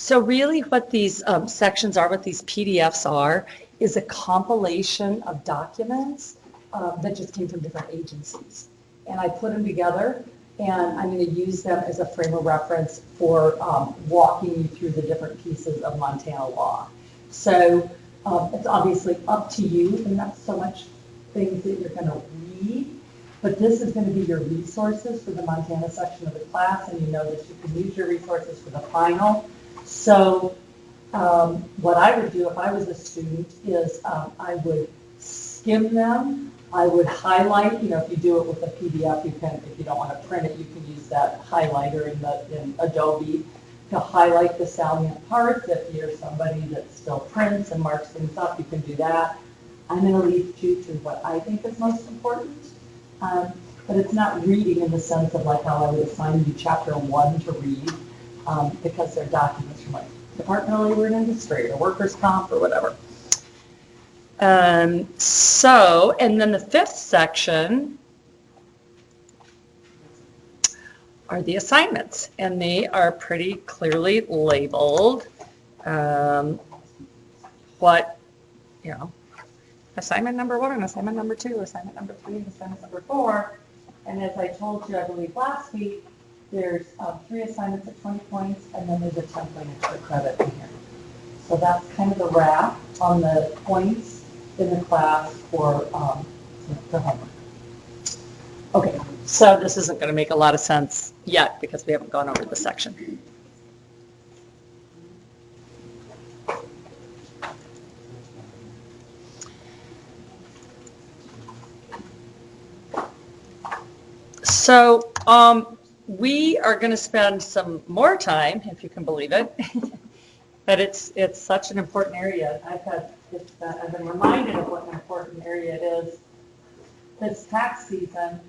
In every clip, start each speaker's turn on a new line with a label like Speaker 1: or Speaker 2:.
Speaker 1: So really what these sections are, what these PDFs are, is a compilation of documents that just came from different agencies. And I put them together, and I'm going to use them as a frame of reference for walking you through the different pieces of Montana law. So it's obviously up to you, and not so much things that you're going to read, but this is going to be your resources for the Montana section of the class, and you know that you can use your resources for the final. So what I would do if I was a student is I would skim them. I would highlight, if you do it with a PDF, you can, if you don't want to print it, you can use that highlighter in Adobe to highlight the salient parts. If you're somebody that still prints and marks things up, you can do that. I'm going to lead you to what I think is most important. But it's not reading in the sense of like how I would assign you chapter 1 to read, because they're documents from like Department of Labor and Industry or Workers' Comp or whatever. And then the fifth section are the assignments, and they are pretty clearly labeled. Assignment number 1, assignment number 2, assignment number 3, assignment number 4. And as I told you, I believe last week, there's 3 assignments at 20 points, and then there's a 10-point extra credit in here. So that's kind of the wrap on the points in the class for homework. Okay, so this isn't going to make a lot of sense yet because we haven't gone over the section. So we are going to spend some more time, if you can believe it, but it's such an important area. I've been reminded of what an important area it is this tax season,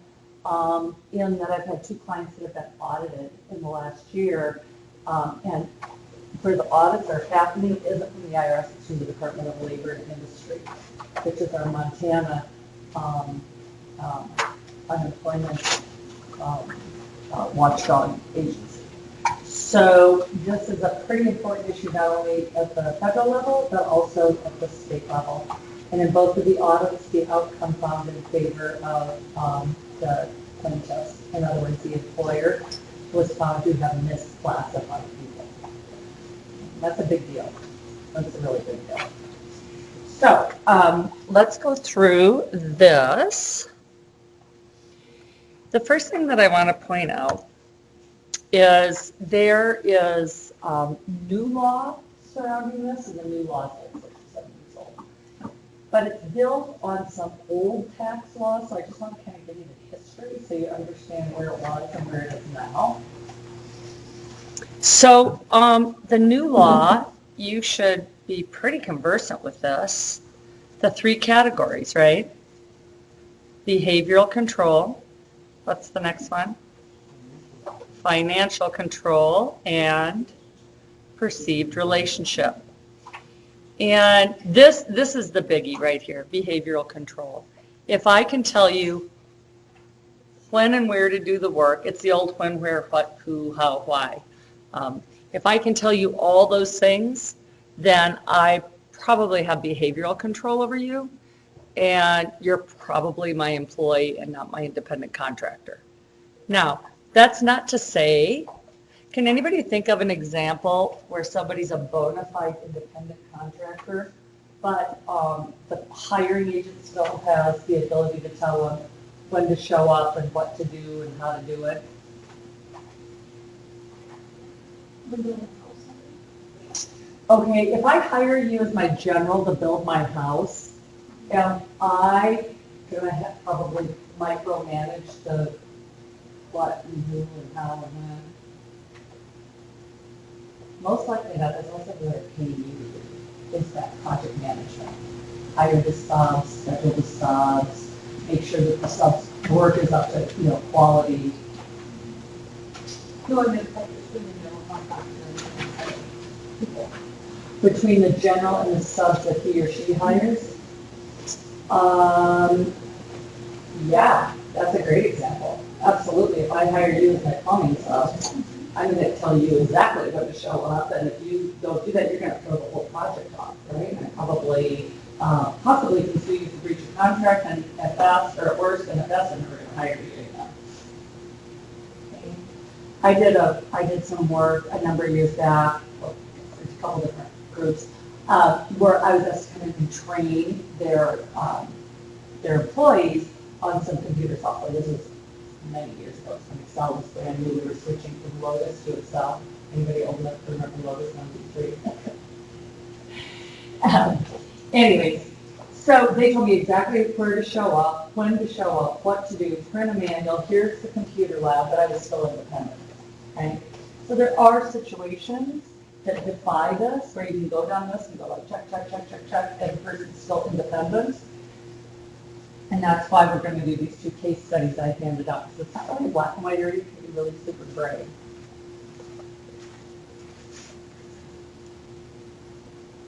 Speaker 1: in that I've had 2 clients that have been audited in the last year, and where the audits are happening isn't from the IRS, it's from the Department of Labor and Industry, which is our Montana unemployment watchdog agency. So this is a pretty important issue not only at the federal level, but also at the state level. And in both of the audits, the outcome found in favor of the plaintiffs. In other words, the employer was found to have misclassified people. That's a big deal. That's a really big deal. So let's go through this. The first thing that I want to point out is there is new law surrounding this, and the new law is 7 years old. But it's built on some old tax law, so I just want to kind of give you the history so you understand where it was and where it is now. So the new law, you should be pretty conversant with this. The 3 categories, right? Behavioral control. What's the next one? Financial control and perceived relationship. And this is the biggie right here, behavioral control. If I can tell you when and where to do the work, it's the old when, where, what, who, how, why. If I can tell you all those things, then I probably have behavioral control over you, and you're probably my employee and not my independent contractor. Now, that's not to say, can anybody think of an example where somebody's a bona fide independent contractor, but the hiring agent still has the ability to tell them when to show up and what to do and how to do it? Okay, if I hire you as my general to build my house, am I going to have probably micromanage what you do and how and when? Most likely not, as long as they're paying you to do is that project management. Hire the subs, schedule the subs, make sure that the subs work is up to quality. Between the general and the subs that he or she hires? Yeah, that's a great example. Absolutely. If I hire you as my plumbing sub, I'm going to tell you exactly when to show up, and if you don't do that, you're going to throw the whole project off, right? And probably, possibly can sue you for breach of contract, and at best, or at worst, and at best, I'm never going to hire you again. Okay. I did some work a number of years back, well, there's a couple different groups, where I was asked to come in and train their employees on some computer software. This was many years ago. Some Excel was brand new. We were switching from Lotus to Excel. Anybody old enough to remember Lotus 1, 2, 3? Anyways, so they told me exactly where to show up, when to show up, what to do, print a manual. Here's the computer lab, but I was still independent. Okay? So there are situations that defy this, where you can go down this and go like check, check, check, check, check, and the person's still independent. And that's why we're going to do these 2 case studies I handed out, because it's not really black and white area, it can be really super gray.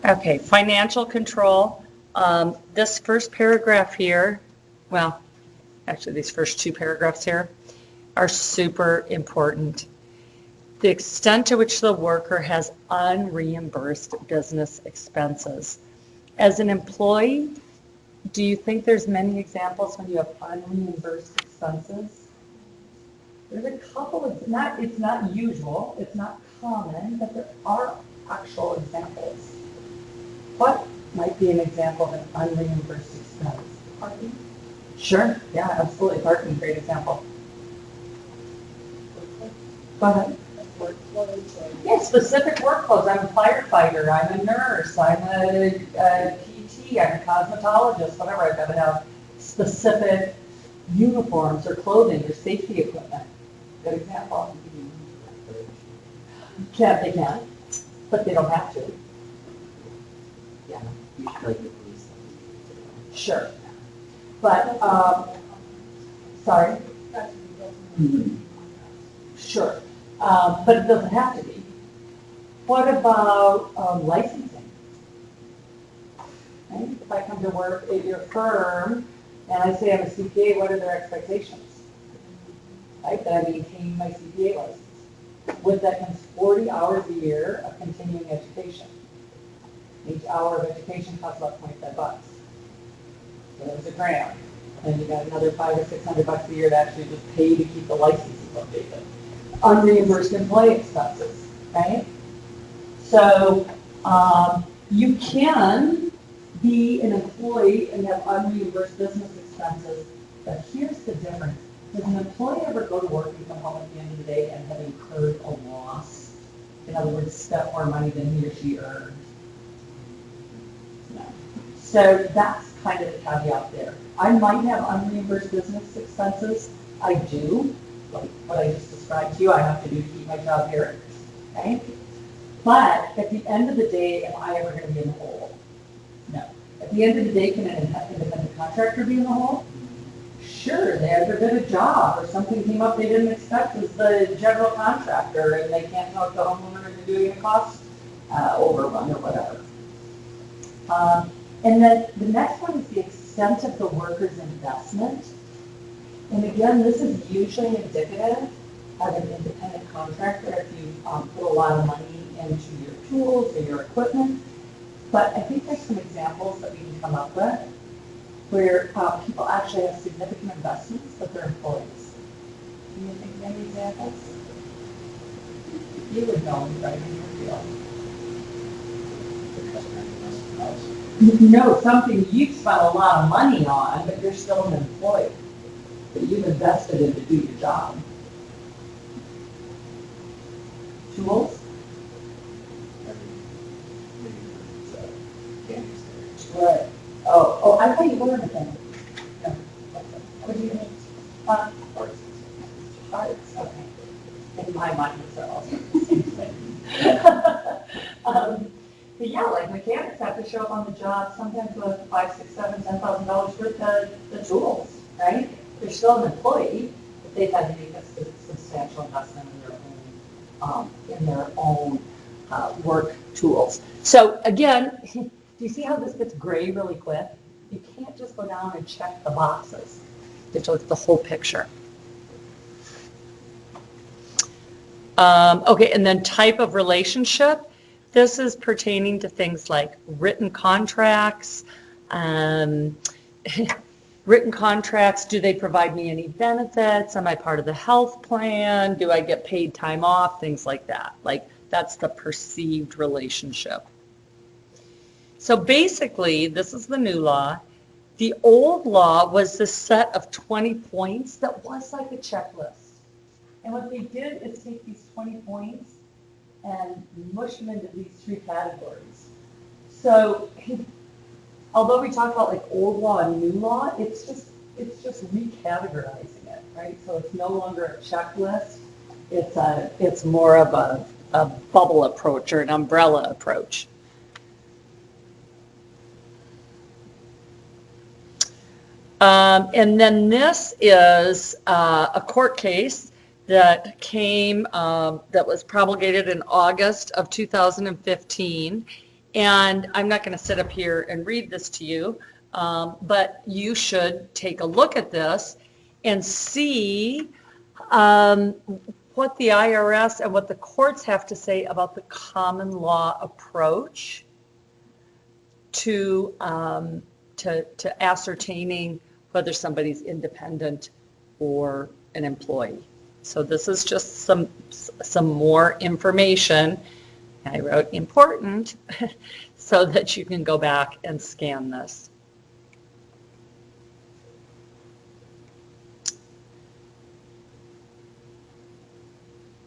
Speaker 1: Okay, financial control. This first paragraph here, well, actually these first 2 paragraphs here are super important. The extent to which the worker has unreimbursed business expenses. As an employee, do you think there's many examples when you have unreimbursed expenses? There's a couple of, it's not usual, it's not common, but there are actual examples. What might be an example of an unreimbursed expense? Parking? Sure, yeah, absolutely. Parking, great example. Go ahead. Work clothes. Yeah, specific work clothes. I'm a firefighter, I'm a nurse, I'm a PT, I'm a cosmetologist, whatever. I've got to have specific uniforms or clothing or safety equipment. Good example. They can, but they don't have to. Yeah. Sure. But, sorry? Sure. But it doesn't have to be. What about licensing? Right? If I come to work at your firm and I say I'm a CPA, what are their expectations? Right? That I maintain my CPA license. With that comes 40 hours a year of continuing education. Each hour of education costs about $25. So there's a grant. And you got another $500 or $600 a year to actually just pay to keep the licenses updated. Unreimbursed employee expenses, right? So you can be an employee and have unreimbursed business expenses, but here's the difference. Does an employee ever go to work and come home at the end of the day and have incurred a loss? In other words, spent more money than he or she earned? No. So that's kind of the caveat there. I might have unreimbursed business expenses. I do. Like what I just described to you, I have to do to keep my job here, okay? But at the end of the day, am I ever going to be in the hole? No. At the end of the day, can an independent contractor be in the hole? Sure, they ever did a job or something came up they didn't expect as the general contractor and they can't talk to the homeowner into doing a cost overrun or whatever. And then the next one is the extent of the worker's investment. And again, this is usually indicative of an independent contractor if you put a lot of money into your tools or your equipment. But I think there's some examples that we can come up with where people actually have significant investments with their employees. Can you think of any examples? You would know, right, in your field. No, something you've spent a lot of money on, but you're still an employee that you've invested in to do your job. Tools? Right. Oh, I thought you were a thing. No. What do you mean? Parts. Parts, okay. In my mind, it's also the same thing. But yeah, like mechanics have to show up on the job sometimes with $5,000, $6,000, $7,000 worth of the tools, right? They're still an employee, but they've had to make a substantial investment in their own work tools. So again, do you see how this gets gray really quick? You can't just go down and check the boxes. You have to look at the whole picture. Okay, and then type of relationship. This is pertaining to things like written contracts, um, written contracts, do they provide me any benefits? Am I part of the health plan? Do I get paid time off? Things like that. Like, that's the perceived relationship. So basically, this is the new law. The old law was this set of 20 points that was like a checklist. And what they did is take these 20 points and mush them into these three categories. So although we talk about like old law and new law, it's just recategorizing it, right? So it's no longer a checklist. It's more of a bubble approach or an umbrella approach. And then this is a court case that came, that was promulgated in August of 2015. And I'm not going to sit up here and read this to you, but you should take a look at this and see what the IRS and what the courts have to say about the common law approach to ascertaining whether somebody's independent or an employee. So this is just some more information. I wrote important so that you can go back and scan this.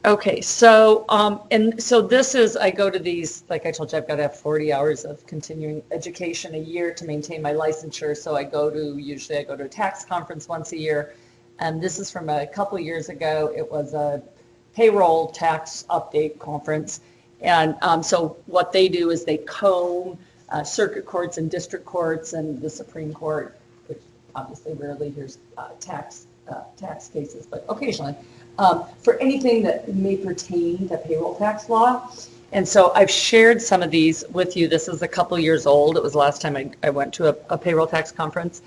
Speaker 1: Okay, so and so this is, I go to these, like I told you, I've got to have 40 hours of continuing education a year to maintain my licensure. So usually I go to a tax conference once a year. And this is from a couple years ago. It was a payroll tax update conference. And so what they do is they comb circuit courts and district courts and the Supreme Court, which obviously rarely hears tax cases, but occasionally, for anything that may pertain to payroll tax law. And so I've shared some of these with you. This is a couple years old. It was the last time I went to a payroll tax conference.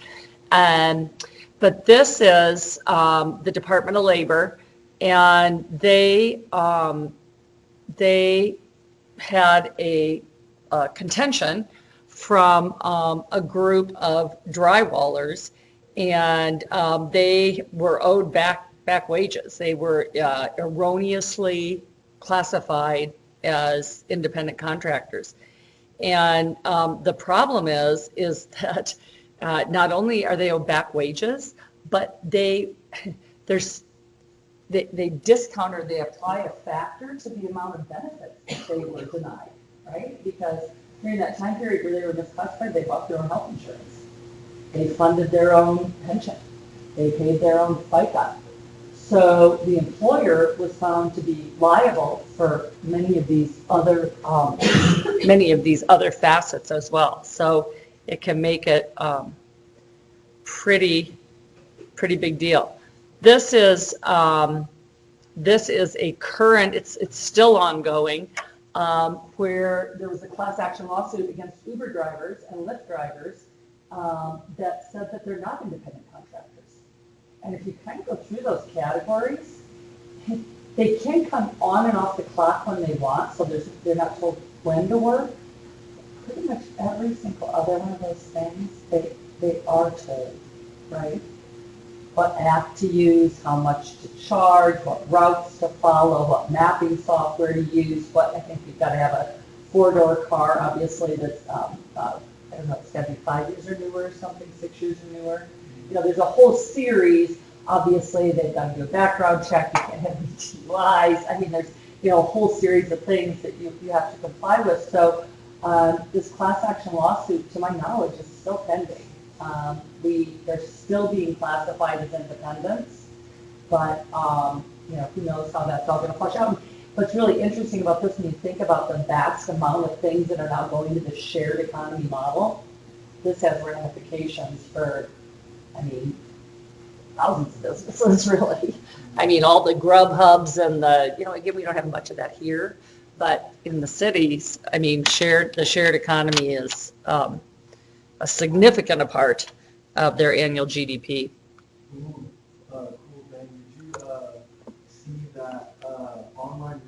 Speaker 1: But this is the Department of Labor, and they had a contention from a group of drywallers, and they were owed back wages. They were erroneously classified as independent contractors. And the problem is that not only are they owed back wages, but they discount or they apply a factor to the amount of benefits that they were denied, right? Because during that time period where they were misclassified, they bought their own health insurance. They funded their own pension. They paid their own FICA. So the employer was found to be liable for many of these other facets as well. So it can make it pretty big deal. This is a current. It's still ongoing, where there was a class action lawsuit against Uber drivers and Lyft drivers that said that they're not independent contractors. And if you kind of go through those categories, they can come on and off the clock when they want, so they're not told when to work. Pretty much every single other one of those things, they are told, right? What app to use, how much to charge, what routes to follow, what mapping software to use, I think you've got to have a 4-door car, obviously, that's, I don't know, it's got to be 5 years or newer or something, 6 years or newer. There's a whole series. Obviously, they've got to do a background check. You can't have any DUIs. I mean, there's, a whole series of things that you have to comply with. So this class action lawsuit, to my knowledge, is still pending. They're still being classified as independents, but, who knows how that's all going to flush out. What's really interesting about this, when you think about the vast amount of things that are now going to the shared economy model, this has ramifications for, thousands of businesses, really. All the Grub Hubs and again, we don't have much of that here, but in the cities, the shared economy is a significant part of their annual GDP.
Speaker 2: Cool thing. Did you see that online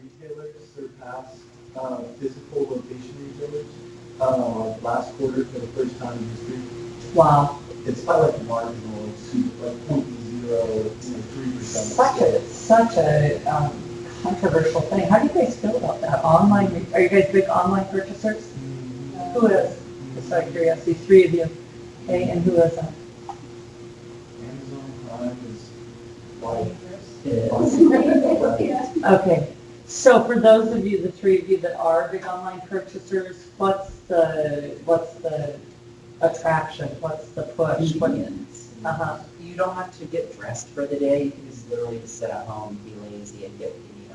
Speaker 2: physical location retailers. Like last quarter for the first time in history.
Speaker 1: Wow.
Speaker 2: It's by like marginal, like super, like 0.03%.
Speaker 1: Such a controversial thing. How do you guys feel about that? Online, are you guys big online purchasers? Who is? Just out of curiosity, three of you. Okay, and who is that?
Speaker 2: Amazon Prime is like,
Speaker 1: Okay, so for those of you, the three of you that are big online purchasers, what's the attraction? What's the push?
Speaker 3: Convenience.
Speaker 1: You
Speaker 3: You don't have to get dressed for the day. You can just literally just sit at home, be lazy, and get what you need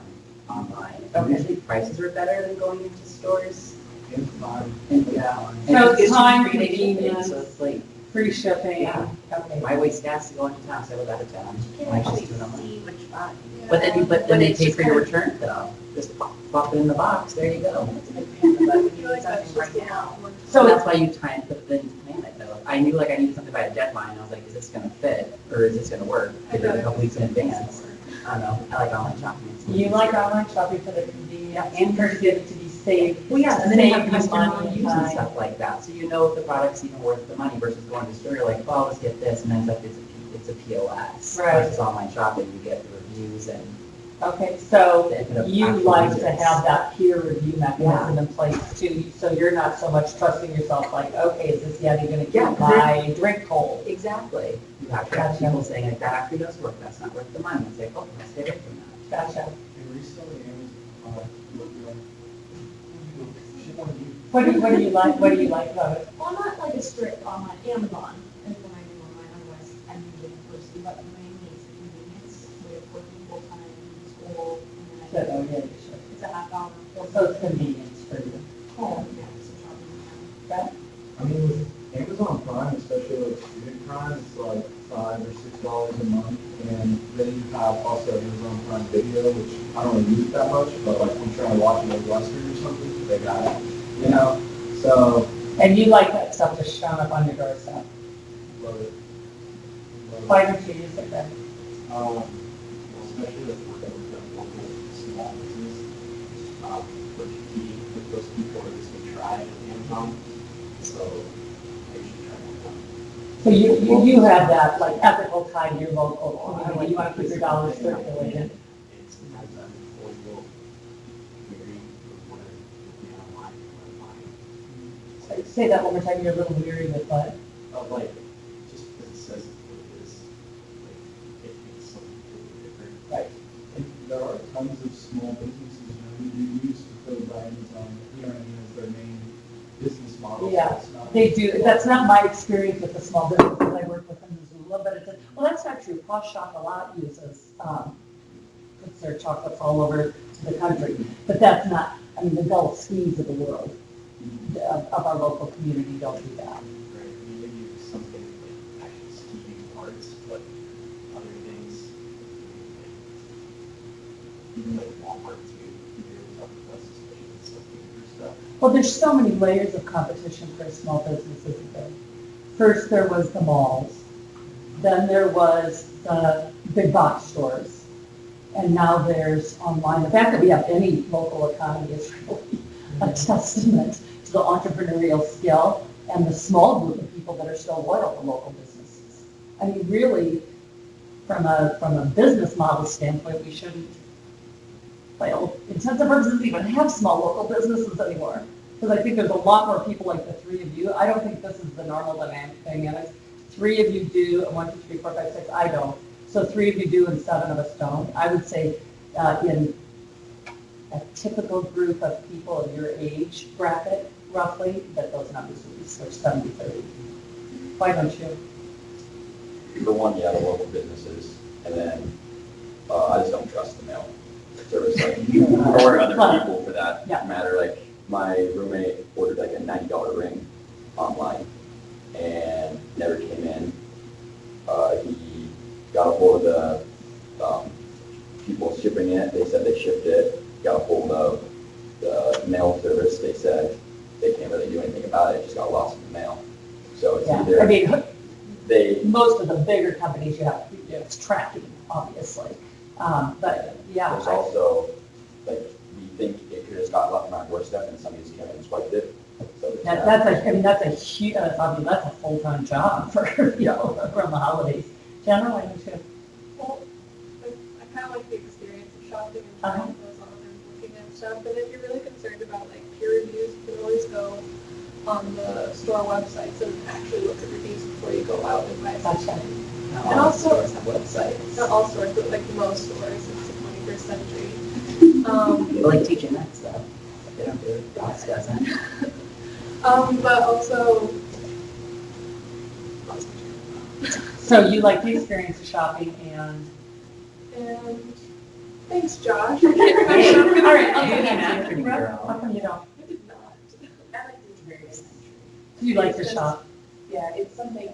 Speaker 3: online.
Speaker 1: Okay.
Speaker 3: Usually prices are better than going into stores.
Speaker 2: and time.
Speaker 3: And yeah.
Speaker 1: So
Speaker 3: it gives you
Speaker 1: time,
Speaker 3: free shipping,
Speaker 1: convenience,
Speaker 3: so it's like,
Speaker 1: free shipping.
Speaker 3: Yeah.
Speaker 1: Okay.
Speaker 3: why waste gas to go into town? So I live out of town.
Speaker 4: You
Speaker 3: Why
Speaker 4: can
Speaker 3: just
Speaker 4: actually
Speaker 3: do it online?
Speaker 4: see which box.
Speaker 3: But then they
Speaker 4: it's
Speaker 3: pay
Speaker 4: just
Speaker 3: for your
Speaker 4: kind of-
Speaker 3: return though. Just pop it in the box. There you go.
Speaker 4: It's a big panda, but we need something right now.
Speaker 3: So
Speaker 1: So
Speaker 3: that's why you try and put things plan it though. I knew like I needed something by a deadline. I was like, is this gonna fit or is this gonna work? Get it a couple weeks in advance. I don't know. I like online shopping. It's
Speaker 1: you
Speaker 3: easier.
Speaker 1: like online shopping for the convenience and for it to be safe.
Speaker 3: Well, yeah, and then they have
Speaker 1: Save you
Speaker 3: customer
Speaker 1: money,
Speaker 3: reviews and
Speaker 1: time.
Speaker 3: stuff like that. So you know if the product's even worth the money versus going to the store, you're like, well, let's get this, and then it's a POS.
Speaker 1: Right.
Speaker 3: Versus online shopping, you get the reviews and
Speaker 1: Okay, so
Speaker 3: the input of
Speaker 1: you
Speaker 3: actual
Speaker 1: like to
Speaker 3: users.
Speaker 1: have that peer review mechanism in place too, so you're not so much trusting yourself like, okay, is this Yeti gonna
Speaker 3: Yeah,
Speaker 1: keep
Speaker 3: 'cause
Speaker 1: my drink cold?
Speaker 3: Exactly. You have to have
Speaker 1: Gotcha.
Speaker 3: people saying like that actually does work. That's not worth the money. It's like, oh, let's stay away from that.
Speaker 1: Gotcha.
Speaker 2: And recently, Amazon, looked like, shit on you.
Speaker 1: What do you like about it?
Speaker 4: Well, I'm not like a strict online Amazon, and when I do online, otherwise I'm usually in person, but mainly it's the convenience with working full time in school, and
Speaker 1: Good,
Speaker 4: then
Speaker 1: oh, yeah, sure.
Speaker 4: it's a half hour.
Speaker 1: So it's convenience for you.
Speaker 4: Home, yeah, some shopping.
Speaker 1: Okay?
Speaker 2: I mean, with Amazon Prime, especially like student Prime, it's like $5 or $6 a month. And then you have also Amazon Prime Video, which I don't really use that much, but like I'm trying to watch like Western or something, they got it, you know? So,
Speaker 1: And you like that stuff just showing up on your doorstep.
Speaker 2: love it. Love it.
Speaker 1: Why don't you use it then?
Speaker 2: Especially with working with the local small business, what you need with those people is to try Amazon. So, I usually try one.
Speaker 1: So you have that like ethical tie to your local community, you want to keep your dollars circulating.
Speaker 2: It's sometimes I'm affordable, weary with what I do online, what I'm buying.
Speaker 1: Say that one more time, you're a little weary with what?
Speaker 2: Like, just because it says what it is, like, it means something totally different.
Speaker 1: Right.
Speaker 2: And there are tons of small businesses, who do use fulfilled by Amazon, you know what I mean, as their main business model. so
Speaker 1: Yeah,
Speaker 2: it's not-
Speaker 1: they do. That's not my experience with the small businesses I work with in Missoula, but it's, well, that's not true. Posh Shop a lot uses, puts their chocolates all over the country. But that's not, I mean, the Gulf Swedes of the world, of our local community don't do that.
Speaker 2: Right, I mean, maybe something like actually skiing parts, but other things, like, even like Walmart too, you're up with us, especially with stuff, for stuff.
Speaker 1: Well, there's so many layers of competition for a small business, isn't there? First, there was the malls. Then there was the big box stores. And now there's online. The fact that we have any local economy is really a testament to the entrepreneurial skill and the small group of people that are still loyal to local businesses. I mean, really, from a business model standpoint, we shouldn't, well, intents and purposes, even have small local businesses anymore. Because I think there's a lot more people like the three of you. I don't think this is the normal dynamics. Three of you do, 1, 2, 3, 4, 5, 6, I don't. So three of you do and 7 of us don't. I would say in a typical group of people of your age bracket, roughly, that those numbers would be switched 70-30. Why don't you?
Speaker 5: For one, yeah, the local businesses, and then I just don't trust the mail service, like, or other people for that
Speaker 1: Yeah.
Speaker 5: matter. Like, my roommate ordered like a $90 ring online and never came in. He got a hold of the people shipping it. They said they shipped it. Got a hold of the mail service. They said they can't really do anything about it. It just got lost in the mail. So it's
Speaker 1: Yeah,
Speaker 5: either
Speaker 1: I mean,
Speaker 5: they
Speaker 1: most of the bigger companies you have, it's tracking, obviously. But yeah,
Speaker 5: There's also, like, we think it could have got left in our step and somebody's came and swiped it. So it's,
Speaker 1: That's a huge, that's a full-time job for, around the holidays. General, I think too.
Speaker 6: Well, I kind of like the experience of shopping and
Speaker 1: Uh-huh.
Speaker 6: trying those on and looking at stuff, but if you're really concerned about like peer reviews, you can always go on the store websites and actually look at reviews before you go out and buy
Speaker 1: Gotcha.
Speaker 6: something.
Speaker 3: Not
Speaker 6: And
Speaker 3: all
Speaker 6: also-
Speaker 3: stores have websites.
Speaker 6: Not all stores, but like most stores, it's the 21st century.
Speaker 3: But like teaching that stuff, they don't do it, Ross doesn't.
Speaker 6: But also,
Speaker 1: So you like the experience of shopping and.
Speaker 6: and thanks, Josh. I can't
Speaker 3: Hey,
Speaker 6: remember.
Speaker 1: All right,
Speaker 3: You
Speaker 1: okay,
Speaker 3: came
Speaker 1: that's
Speaker 3: after me,
Speaker 1: it.
Speaker 3: girl.
Speaker 1: How come you don't?
Speaker 6: I did not.
Speaker 3: I like the experience.
Speaker 1: Do you like to shop?
Speaker 7: Yeah, it's something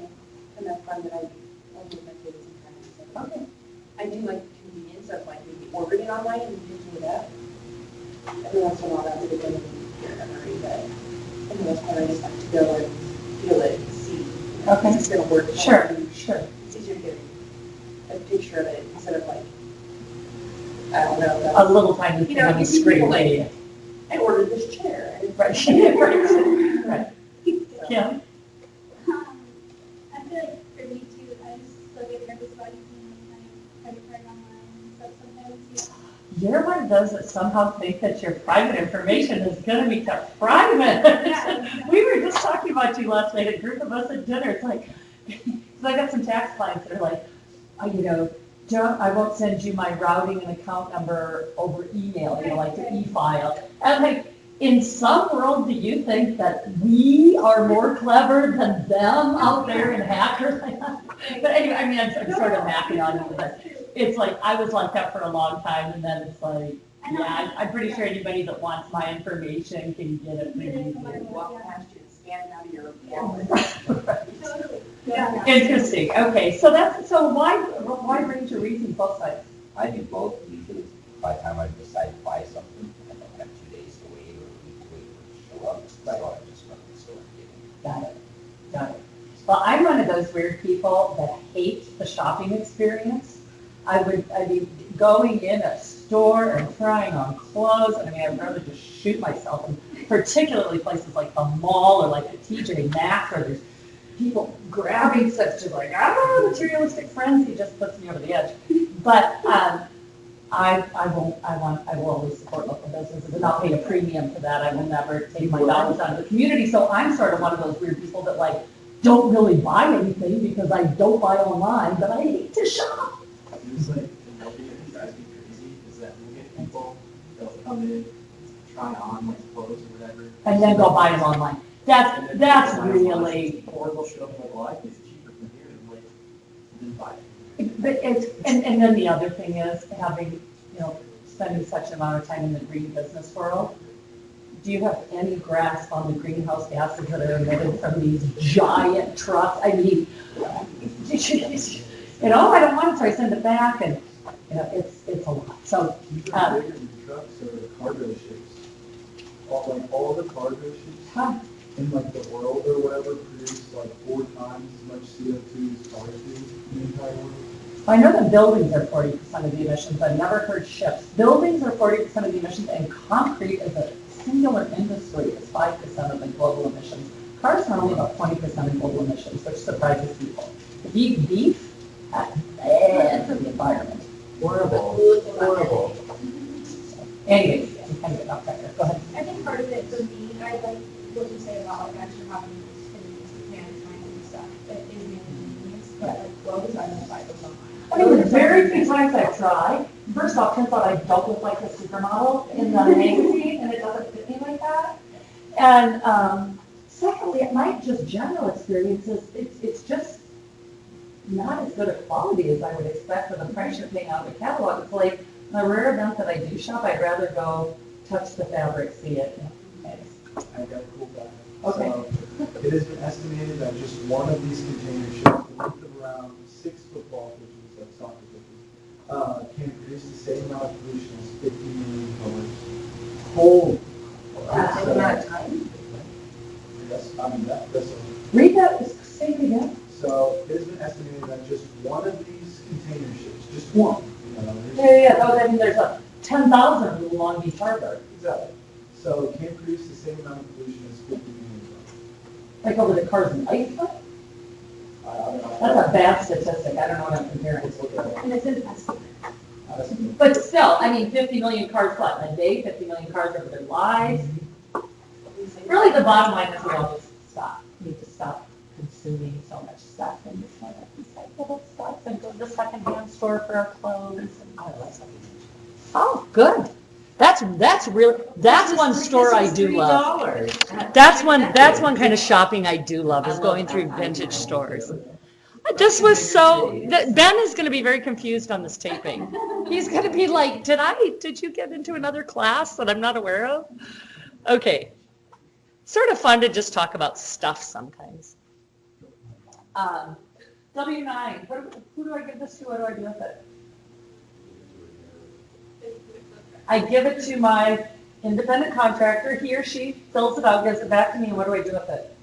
Speaker 7: kind of fun that I do with my kids and friends.
Speaker 1: Okay.
Speaker 7: I do like the convenience of like maybe ordering it online and picking it up. Every once in a while, that's a good thing to memory, but for the most part, I just like to go and feel it and see.
Speaker 1: Okay.
Speaker 7: If it's gonna work.
Speaker 1: Sure, sure.
Speaker 7: It's easier to get a picture of it instead of like, I don't know.
Speaker 1: A little tiny
Speaker 7: You
Speaker 1: thing
Speaker 7: know,
Speaker 1: on the
Speaker 7: you see
Speaker 1: screen.
Speaker 7: people like-
Speaker 1: Yeah.
Speaker 7: I ordered this chair. And
Speaker 1: Right, right, right.
Speaker 7: so-
Speaker 1: Kim?
Speaker 4: I feel like for me too, I just still get nervous about using my credit card online and stuff sometimes.
Speaker 1: You're one of those that somehow think that your private information is gonna be kept private.
Speaker 4: Yeah.
Speaker 1: We were just talking about you last night, a group of us at dinner, it's like, because I got some tax clients that are like, John, I won't send you my routing and account number over email, like the e-file. And I'm like, in some world, do you think that we are more clever than them out there in hackers? But anyway, I mean, I'm sort of hacking on you, but it's like, I was like that for a long time, and then it's like, yeah, I'm pretty sure anybody that wants my information can get it pretty easily.
Speaker 7: Walk past you and scan it out of your wallet.
Speaker 4: Totally.
Speaker 7: Yeah.
Speaker 1: Interesting, okay, so why range of reasons both sides?
Speaker 8: I do both, usually by the time I decide to buy something, I don't have 2 days to wait or a week to wait for it to show up, so I just run to the store and get it.
Speaker 1: Got it. Well, I'm one of those weird people that hate the shopping experience. I mean, going in a store and trying on clothes, and I mean, I'd rather just shoot myself, and particularly places like the mall or like the TJ Maxx, where there's people grabbing stuff, just like, materialistic frenzy just puts me over the edge. But I will always support local businesses, and I'll pay a premium for that. I will never take my dollars out of the community. So I'm sort of one of those weird people that like don't really buy anything because I don't buy online, but I hate to shop.
Speaker 2: It's like, helping it drives me crazy, is that we get people, they'll come in, try on like clothes or whatever.
Speaker 1: And then go buy them online.
Speaker 2: And then
Speaker 1: That's
Speaker 2: they buy them online,
Speaker 1: really,
Speaker 2: or they'll show up like, well, I think it's cheaper from here, and like, then buy it.
Speaker 1: but it's, and then the other thing is having, spending such an amount of time in the green business world. Do you have any grasp on the greenhouse gases that are emitted from these giant trucks? I mean, I don't want it, so I send it back, and, it's a lot. So,
Speaker 2: Even bigger than trucks or cargo ships. All the cargo ships
Speaker 1: huh,
Speaker 2: in like the world or whatever produce like 4 times as much CO2 as cars do in the entire world.
Speaker 1: I know that buildings are 40% of the emissions. I've never heard ships. Buildings are 40% of the emissions, and concrete as a singular industry is 5% of the global emissions. Cars are only about 20% of global emissions, which surprises people. Beef, that's bad for the environment.
Speaker 2: Horrible, horrible.
Speaker 1: Anyways, I'm kind of getting off track here. Go ahead.
Speaker 4: I think part of it for me, I like what you say about like actually having convenience with management and stuff. It is mainly convenience, but like clothes, I don't buy those online.
Speaker 1: I mean, the very few times I try, first off, turns out I don't look like a supermodel in the magazine, and it doesn't fit me like that. And secondly, my just general experience is it's just not as good a quality as I would expect for the price you're paying out of the catalog. It's like a rare event that I do shop, I'd rather go touch the fabric, see it.
Speaker 2: I got a cool fact.
Speaker 1: Okay.
Speaker 2: So, it has been estimated that just one of these container ships, the length of around 6 football pitches, like soccer pitches, can produce the same amount of pollution as 50 million cars. Holy.
Speaker 1: That's a lot of time.
Speaker 2: That's a,
Speaker 1: Read that, say it again.
Speaker 2: so it has been estimated that just one of these container ships, just one, there's-
Speaker 1: Yeah, oh, then there's 10,000 in Long Beach Harbor.
Speaker 2: Exactly. So it can produce the same amount of pollution as 50 million
Speaker 1: Like over the cars and ice cream?
Speaker 2: I don't know.
Speaker 1: That's a bad statistic. I don't know what I'm comparing.
Speaker 2: Let's look at it.
Speaker 4: And it's in estimate.
Speaker 1: But still, I mean, 50 million cars what, in a day, 50 million cars over their lives? Really, the bottom line is we all just stop. We need to stop consuming so much stuff and just want to recycle the stuff and go to the secondhand store for our clothes. And oh, good. That's one store I do love. That's one kind of shopping I do love is going through vintage stores. I just was Ben is going to be very confused on this taping. He's going to be like, did you get into another class that I'm not aware of? Okay. Sort of fun to just talk about stuff sometimes. W9, who do I give this to? What do I do with it? I give it to my independent contractor. He or she fills it out, gives it back to me, and what do I do with it?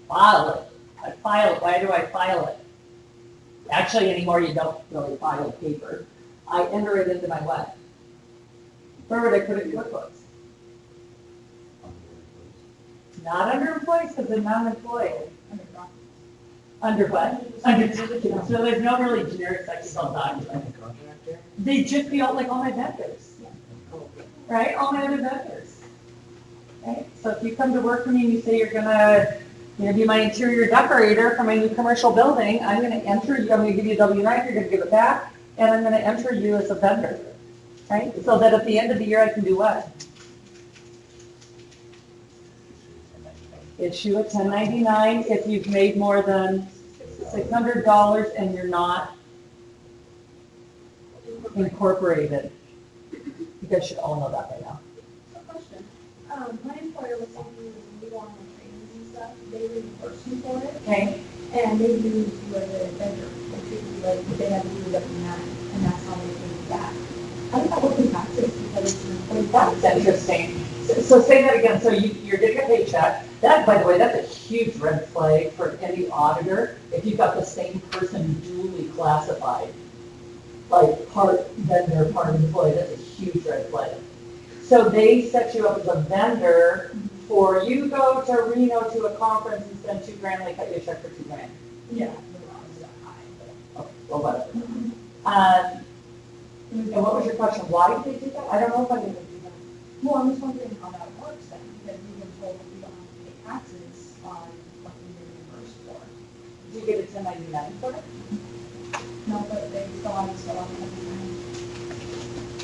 Speaker 1: File it. I file it. Why do I file it? Actually, anymore, you don't really file paper. I enter it into my what? Where would I put it in QuickBooks? Not under employees, because they're not employed. Under what? Under, so there's no really generic section called document. They just be all like all my vendors. Right? All my other vendors. Right? So if you come to work for me and you say you're gonna be my interior decorator for my new commercial building, I'm gonna enter you, I'm gonna give you a W-9, you're gonna give it back, and I'm gonna enter you as a vendor. Right? So that at the end of the year I can do what? Issue a 1099 if you've made more than $600 and you're not incorporated. You guys should all know that by now.
Speaker 4: So question, my employer was saying he was new on the trainings and stuff, they reimbursed me for it,
Speaker 1: Okay?
Speaker 4: and they use you as a vendor, they treat you like they have to do W-9, and that's how they pay you back. I think that would be taxes because it's an employee.
Speaker 1: That's interesting. So say that again. So you're getting a paycheck. That, by the way, that's a huge red flag for any auditor. If you've got the same person duly classified, like part vendor, part employee, that's a huge red flag. So they set you up as a vendor for you go to Reno to a conference and spend $2,000, they cut you a check for $2,000.
Speaker 4: Yeah.
Speaker 1: Oh, well, whatever. And what was your question? Why did they do that? I don't know if I did do that.
Speaker 4: Well, I'm just wondering how that works then, because we've been told that we don't have to pay taxes on what we've been reimbursed for.
Speaker 1: Did you get a 1099 for it?
Speaker 4: No, but they still have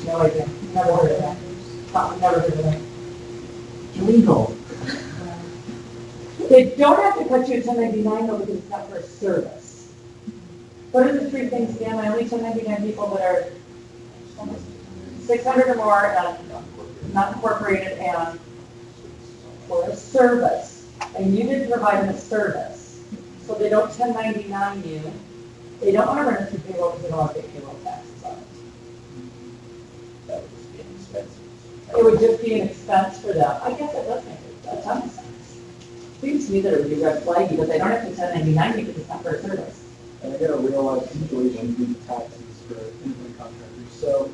Speaker 1: No idea. Never heard of that. Never heard of that. Illegal. They don't have to cut you a 1099 though because it's not for a service. What are the three things, Dan? I only 1099 people that are 600 or more and not incorporated and for a service. And you didn't provide them a service. So they don't 1099 you. They don't want to run it through payroll because they don't want to pay payroll taxes on it.
Speaker 8: That would just be an expense.
Speaker 1: It would just be an expense for them. I guess it does make a ton of sense. Seems to me that it would be red flaggy, but they don't have to 1099 because it's not for a service.
Speaker 2: And I got a real life situation due to taxes for independent contractors. So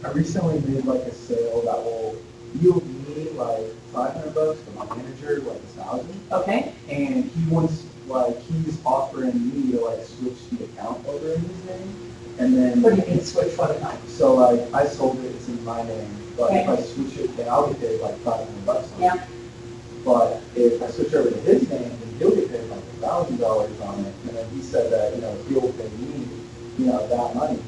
Speaker 2: I recently made like a sale that will yield me like $500 for my manager, like $1,000.
Speaker 1: Okay?
Speaker 2: And he wants, like, he's offering me to like switch the account over in his name. And then,
Speaker 1: What do you mean switch what account?
Speaker 2: so like I sold it, it's in my name, but if
Speaker 1: Okay.
Speaker 2: I switch it, then I'll get paid like $500 on it.
Speaker 1: Yeah.
Speaker 2: But if I switch over to his name, then he'll get paid like $1,000 on it. And then he said that, he'll pay me, that money.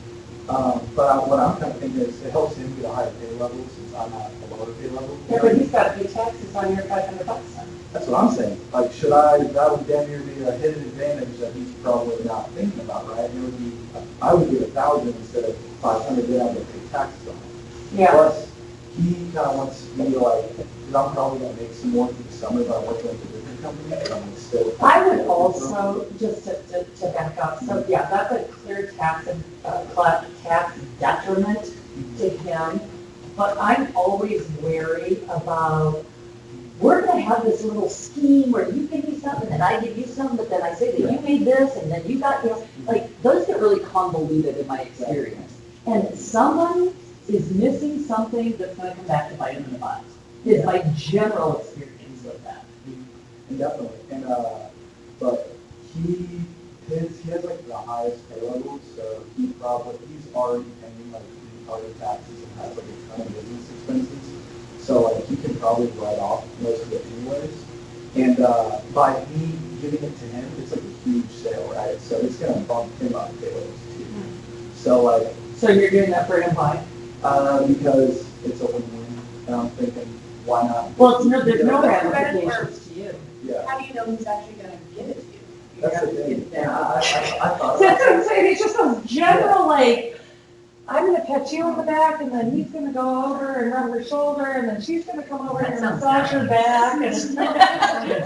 Speaker 2: But what I'm kind of thinking is it helps him get a higher pay level since I'm at a lower pay level.
Speaker 1: Yeah, but he's got to pay taxes on your $500 then.
Speaker 2: That's what I'm saying. Like, that would damn near be a hidden advantage that he's probably not thinking about, right? It would be, I would get 1,000 instead of 500, then I would pay taxes on it.
Speaker 1: Yeah.
Speaker 2: Plus, he kind of wants me to like, because I'm probably going to make some more for the summer by working with a different company, but I'm still.
Speaker 1: I would also, just to back up, so yeah, that's a clear tax detriment to him. But I'm always wary about, we're going to have this little scheme where you give me something and I give you something, but then I say that you made this and then you got this. Like, those get really convoluted in my experience. And someone is missing something that's gonna come back to bite him in the butt, is my general experience with that.
Speaker 2: And definitely, and, but he has like the highest pay levels, so he's already paying like other taxes and has like a ton of business expenses. So like he can probably write off most of it anyways. And, by me giving it to him, it's like a huge sale, right? So it's gonna bump him up pay levels too. So like,
Speaker 1: So you're doing that for him, why?
Speaker 2: because it's a win-win, and I'm thinking, why not?
Speaker 1: Well, there's no
Speaker 7: Yeah.
Speaker 1: ramifications to you.
Speaker 2: Yeah,
Speaker 7: How do you know who's actually gonna give it to you?
Speaker 2: that's the thing.
Speaker 3: Yeah.
Speaker 2: I thought
Speaker 1: So
Speaker 2: about
Speaker 1: that's what I'm saying, it's just those general, like, I'm gonna pet you on the back, and then he's gonna go over and rub her shoulder, and then she's gonna come over
Speaker 3: That
Speaker 1: and
Speaker 3: sounds
Speaker 1: massage her
Speaker 3: nice.
Speaker 1: back,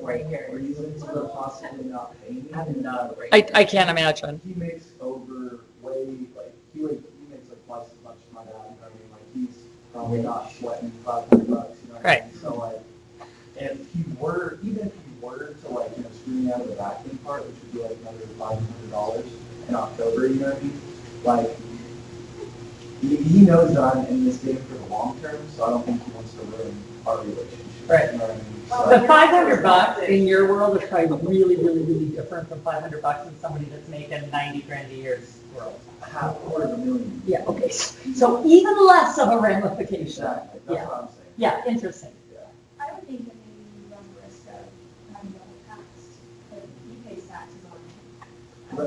Speaker 3: Right here.
Speaker 2: Are you into the possibly not paying me?
Speaker 3: I have no right.
Speaker 1: I can't imagine.
Speaker 2: He makes over like he makes like twice as much as my dad. You know what I mean? Like he's probably not sweating $500. You know what I
Speaker 1: Right.
Speaker 2: mean? So like, if he were to like screw me out of the vacuum part, which would be like another $500 in October. You know what I mean? Like he knows that I'm in this game for the long term, so I don't think he wants to ruin our relationship.
Speaker 1: Right.
Speaker 2: You know what I mean?
Speaker 1: The $500 in your world is probably really, really, really different from $500 in somebody that's making 90 grand a year's world.
Speaker 2: $250,000.
Speaker 1: Yeah, okay, so even less of a ramification.
Speaker 2: Exactly. That's
Speaker 1: Yeah.
Speaker 2: what I'm saying.
Speaker 1: Yeah, interesting.
Speaker 4: I would think that maybe you run the risk of having double taxed, but he pays taxes on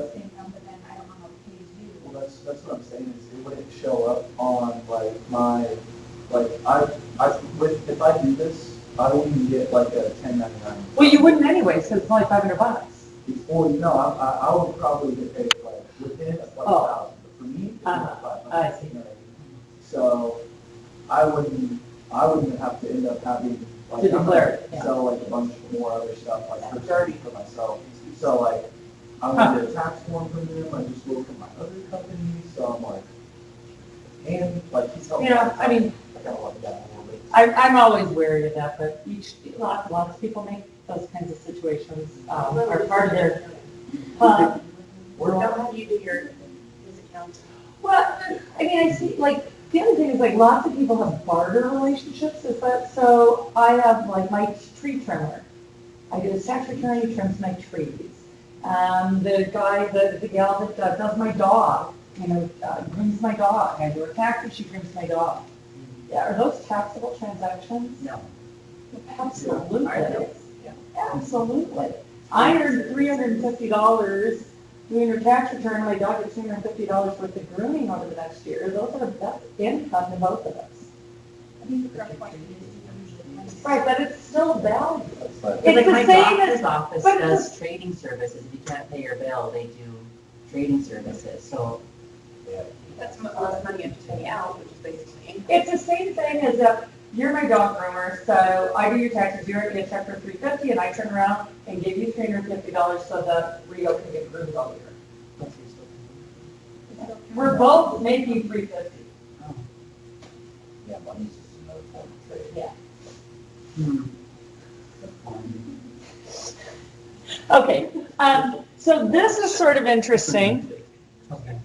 Speaker 4: his income, but then I don't know how he pays you.
Speaker 2: Well, that's what I'm saying, is it wouldn't show up on like my, like if I do this, I wouldn't get like a 1099.
Speaker 1: Well, you wouldn't anyways, because it's only $500.
Speaker 2: Or, no, I would probably get paid like within a
Speaker 1: Oh.
Speaker 2: 5,000, but for me, it's
Speaker 1: Uh-huh.
Speaker 2: like 500.
Speaker 1: I see.
Speaker 2: You know what I mean? So I wouldn't have to end up having like.
Speaker 1: To declare it, yeah.
Speaker 2: Sell like a bunch more other stuff, like for myself. So like, I'm gonna get a tax form from them, I just work from my other company, so I'm like, and like, he's helping.
Speaker 1: You know, I mean,
Speaker 2: I gotta like that a little bit.
Speaker 1: I'm always wary of that, but lots of people make those kinds of situations, are part of their,
Speaker 2: We're all.
Speaker 7: How do you do his accounting?
Speaker 1: well, I mean, I see, like, the other thing is, like, lots of people have barter relationships, is that, so I have, like, my tree trimmer. I get his tax return, he trims my trees. The guy, the gal that does my dog, grooms my dog. I do her taxes, she grooms my dog. Yeah, are those taxable transactions?
Speaker 3: No.
Speaker 1: Absolutely.
Speaker 3: Are they?
Speaker 1: Absolutely. I earned $350 doing her tax return, my dog gets $250 worth of grooming over the next year. That's income to both of us.
Speaker 4: I think the correct question is usually.
Speaker 1: Right, but it's still valuable.
Speaker 8: That's like,
Speaker 1: It's
Speaker 3: Like
Speaker 1: the
Speaker 3: my
Speaker 1: same
Speaker 3: doctor's
Speaker 1: as-
Speaker 3: office
Speaker 1: but
Speaker 3: does trading services. If you can't pay your bill, they do trading services. So
Speaker 8: yeah.
Speaker 7: That's less money you have to pay out, which is basically income.
Speaker 1: It's the same thing as if you're my dog groomer, so I do your taxes, you write me a check for $350, and I turn around and give you $350 so that Rio can get groomed all year. We're both making $350.
Speaker 8: Yeah, money's just another form of trade.
Speaker 1: Yeah. Okay, so this is sort of interesting.
Speaker 3: okay.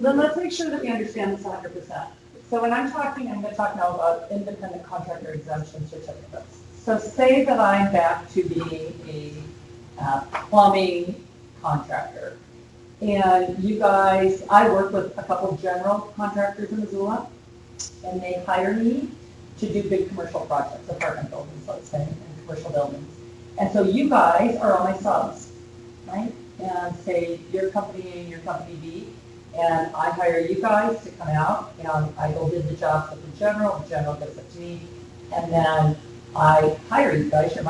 Speaker 1: Then let's make sure that we understand this 100%. So when I'm going to talk now about independent contractor exemption certificates. So say that I'm back to being a plumbing contractor. And you guys, I work with a couple of general contractors in Missoula, and they hire me to do big commercial projects, apartment buildings, let's say, and commercial buildings. And so you guys are all my subs, right? And say your company A and your company B, and I hire you guys to come out, and I go bid the jobs with the general gives it to me, and then I hire you guys, you're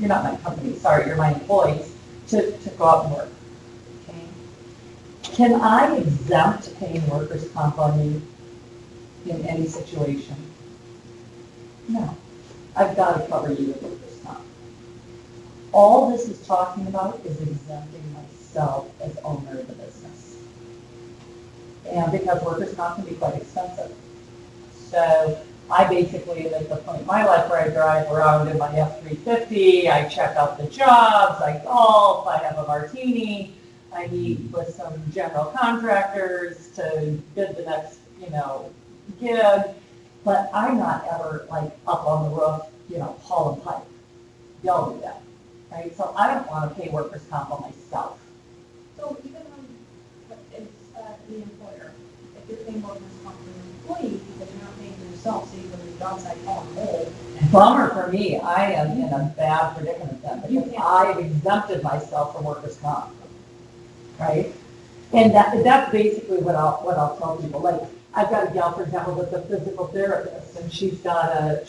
Speaker 1: not my company, sorry, you're my employees, to go out and work. Okay? Can I exempt paying workers' comp on you in any situation? No. I've got to cover you with workers' comp. All this is talking about is exempting myself as owner of the business. And because workers' comp can be quite expensive. So I basically am at the point in my life where I drive around in my F-350, I check out the jobs, I golf, I have a martini, I meet with some general contractors to bid the next, gig, but I'm not ever like up on the roof, hauling pipe. Y'all do that, right? So I don't want to pay workers' comp on myself.
Speaker 4: So even when it's the employer, if you're paying workers' comp for an employee, because you're not paying for yourself, so you go to the job site on hold.
Speaker 1: Bummer for me, I am in a bad predicament then,
Speaker 4: You
Speaker 1: because
Speaker 4: can't-
Speaker 1: I've exempted myself from workers' comp, right? And that's basically what I'll tell people. Like, I've got a gal, for example, that's a physical therapist, and she's got a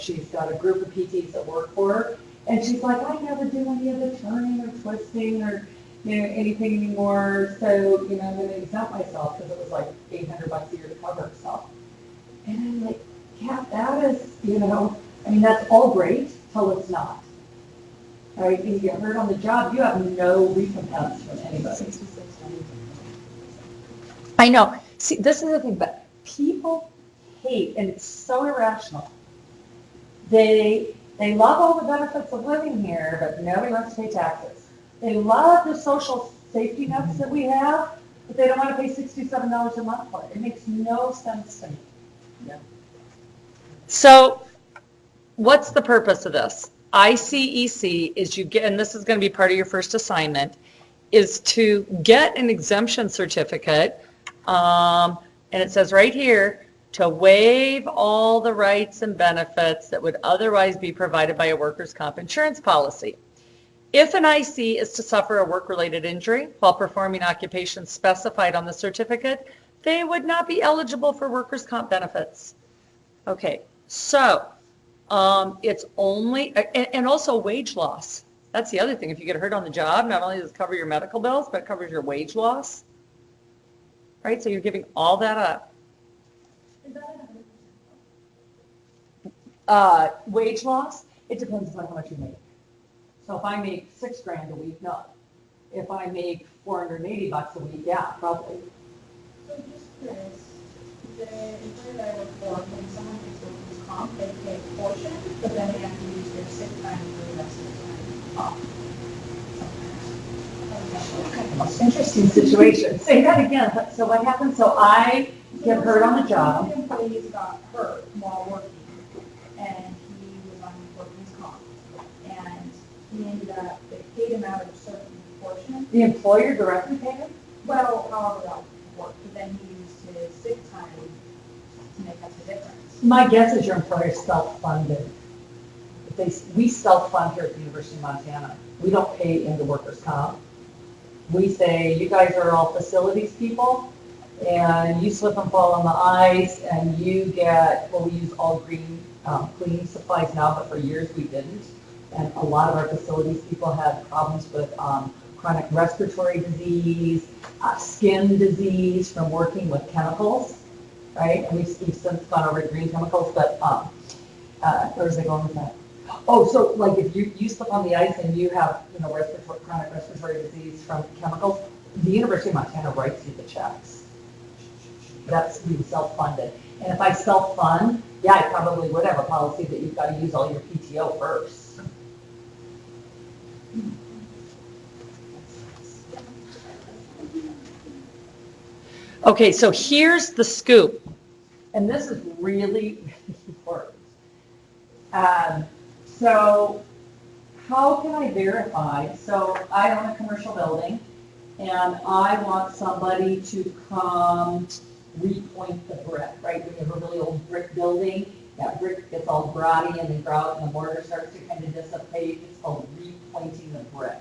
Speaker 1: group of PTs that work for her, and she's like, I never do any of the turning or twisting or anything anymore, so I'm going to exempt myself because it was like $800 a year to cover herself. And I'm like, Kat, that is, that's all great till it's not. All right, you get hurt on the job, you have no recompense from anybody. I know. See, this is the thing, but people hate, and it's so irrational. They love all the benefits of living here, but nobody wants to pay taxes. They love the social safety nets that we have, but they don't want to pay $67 a month for it. It makes no sense to me. Yeah. So what's the purpose of this? ICEC is you get, and this is going to be part of your first assignment, is to get an exemption certificate, and it says right here, to waive all the rights and benefits that would otherwise be provided by a workers' comp insurance policy. If an IC is to suffer a work-related injury while performing occupations specified on the certificate, they would not be eligible for workers' comp benefits. Okay, so it's only, and also wage loss. That's the other thing. If you get hurt on the job, not only does it cover your medical bills, but it covers your wage loss. Right, so you're giving all that up.
Speaker 4: Is that another?
Speaker 1: Wage loss, it depends upon how much you make. So if I make $6,000 a week, no. If I make $480 a week, yeah, probably.
Speaker 4: So just curious, the employer that I work for, when someone takes workers' comp, they pay a portion, but then they have to use their sick time for the rest of the time off.
Speaker 1: Interesting situation. Say that again. So what happened? So I get hurt on the job.
Speaker 4: One of the employees got hurt while working, and he was on workers' comp. And he ended up, they paid him out a certain portion,
Speaker 1: The employer directly paid him?
Speaker 4: well, however that worked, but then he used his sick time to make up the difference.
Speaker 1: My guess is your employer is self-funded. We self-fund here at the University of Montana. We don't pay into workers' comp. We say, you guys are all facilities people, and you slip and fall on the ice, and you get, well, we use all green cleaning supplies now, but for years we didn't. And a lot of our facilities people had problems with chronic respiratory disease, skin disease from working with chemicals, right? And we've since gone over to green chemicals, but where was I going with that? Oh, so like if you slip on the ice and you have, chronic respiratory disease from chemicals, the University of Montana writes you the checks. That's being self-funded. And if I self-fund, yeah, I probably would have a policy that you've got to use all your PTO first. Okay, so here's the scoop. And this is really important. So how can I verify? So I own a commercial building, and I want somebody to come repoint the brick, right? When you have a really old brick building, that brick gets all grotty and they grout and the mortar starts to kind of dissipate. It's called repointing the brick.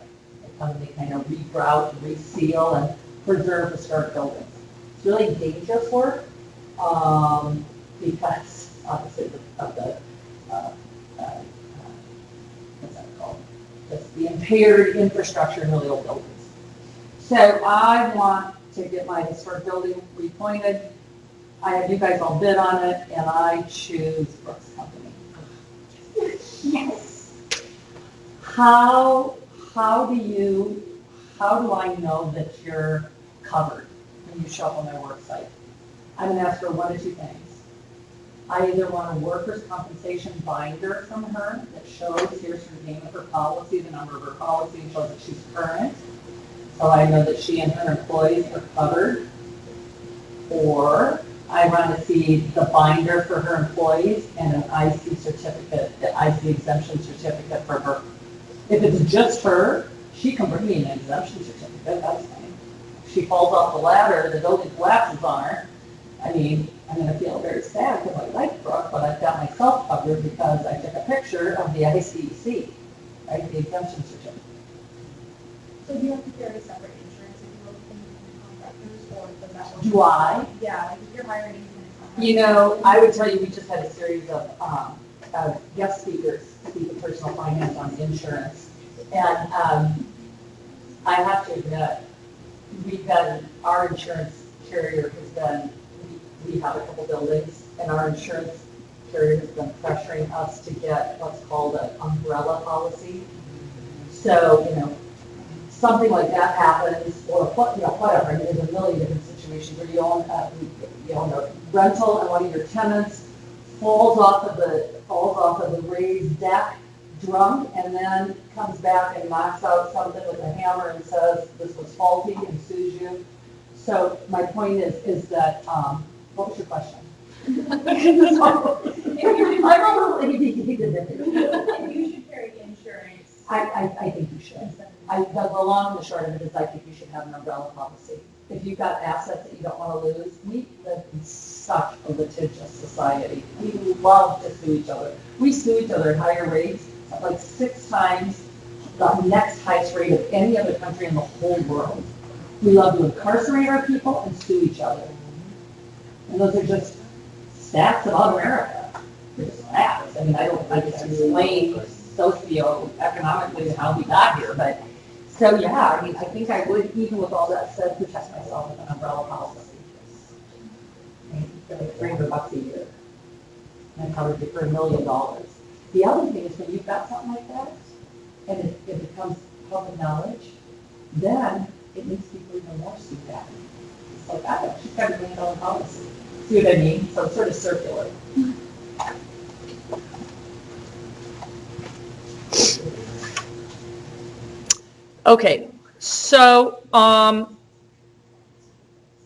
Speaker 1: They kind of regrout, reseal, and preserve historic buildings. It's really dangerous work because obviously of the what's that called? Just the impaired infrastructure in really old buildings. So I want to get my historic building repointed. I have you guys all bid on it, and I choose Brooks Company. Yes. How do I know that you're covered when you show up on their work site? I'm going to ask for one of two things. I either want a workers' compensation binder from her that shows here's her name of her policy, the number of her policy, and shows that she's current. So I know that she and her employees are covered. Or I want to see the binder for her employees and an IC certificate, the IC exemption certificate for her. If it's just her, she can bring me an exemption certificate, that's fine. If she falls off the ladder, the building collapses on her, I mean, I'm gonna feel very sad because I like Brooke, but I've got myself covered because I took a picture of the ICEC, right, the exemption certificate.
Speaker 4: So do you have to carry separate insurance if you work with independent contractors, or does that work?
Speaker 1: Do I?
Speaker 4: Yeah, like if you're hiring independent contractors.
Speaker 1: You know, I would tell you, we just had a series of guest speakers speak of personal finance on insurance. And I have to admit, our insurance carrier has been, we have a couple buildings, and our insurance carrier has been pressuring us to get what's called an umbrella policy. So, you know, something like that happens, or whatever. I mean, there's a million different situations where you own a rental and one of your tenants falls off of the raised deck drunk, and then comes back and knocks out something with a hammer and says this was faulty and sues you. So my point is that what was your question? I'm a little ADD.
Speaker 4: If you should carry insurance.
Speaker 1: I think you should. The long and the short of it is I think you should have an umbrella policy. If you've got assets that you don't want to lose, we live in such a litigious society. We love to sue each other. We sue each other at higher rates, like 6 times the next highest rate of any other country in the whole world. We love to incarcerate our people and sue each other. And those are just stats about America. They're just facts. I mean, I can explain socioeconomically how we got here, but so yeah, I mean, I think I would, even with all that said, protect myself with an umbrella policy. For like $300 a year. And covered you for $1 million. The other thing is when you've got something like that, and it becomes public knowledge, then it makes people even more sue that. It's like, I don't, she's got $1 million policy. See what I mean? So it's sort of circular. Okay, so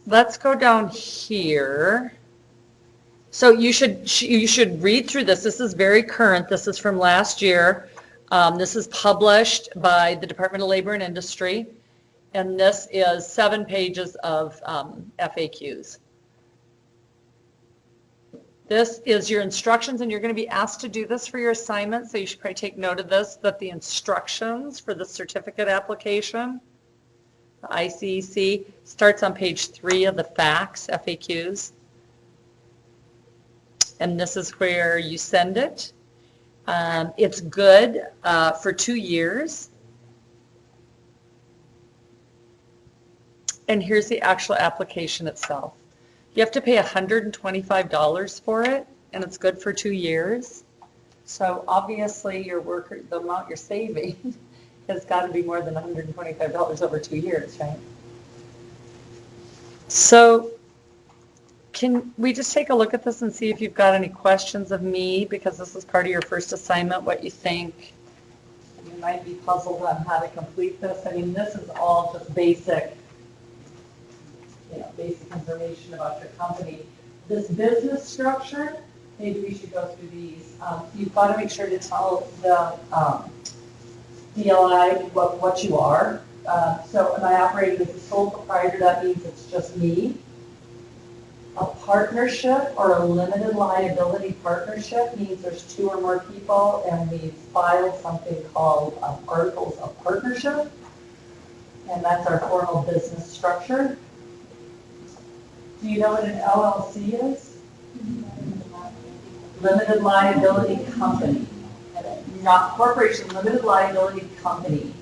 Speaker 1: let's go down here. So you should read through this. This is very current. This is from last year. This is published by the Department of Labor and Industry, and this is 7 pages of FAQs. This is your instructions, and you're going to be asked to do this for your assignment, so you should probably take note of this, that the instructions for the certificate application, the ICEC, starts on page 3 of the facts, FAQs. And this is where you send it. It's good for 2 years. And here's the actual application itself. You have to pay $125 for it, and it's good for 2 years. So obviously the amount you're saving has got to be more than $125 over 2 years, right? So can we just take a look at this and see if you've got any questions of me, because this is part of your first assignment, what you think. You might be puzzled on how to complete this. I mean, this is all just basic information about your company. This business structure, maybe we should go through these. You've got to make sure to tell the DLI what you are. So am I operating as a sole proprietor? That means it's just me. A partnership or a limited liability partnership means there's 2 or more people, and we filed something called Articles of Partnership, and that's our formal business structure. Do you know what an LLC is? Limited liability company. Not corporation, limited liability company.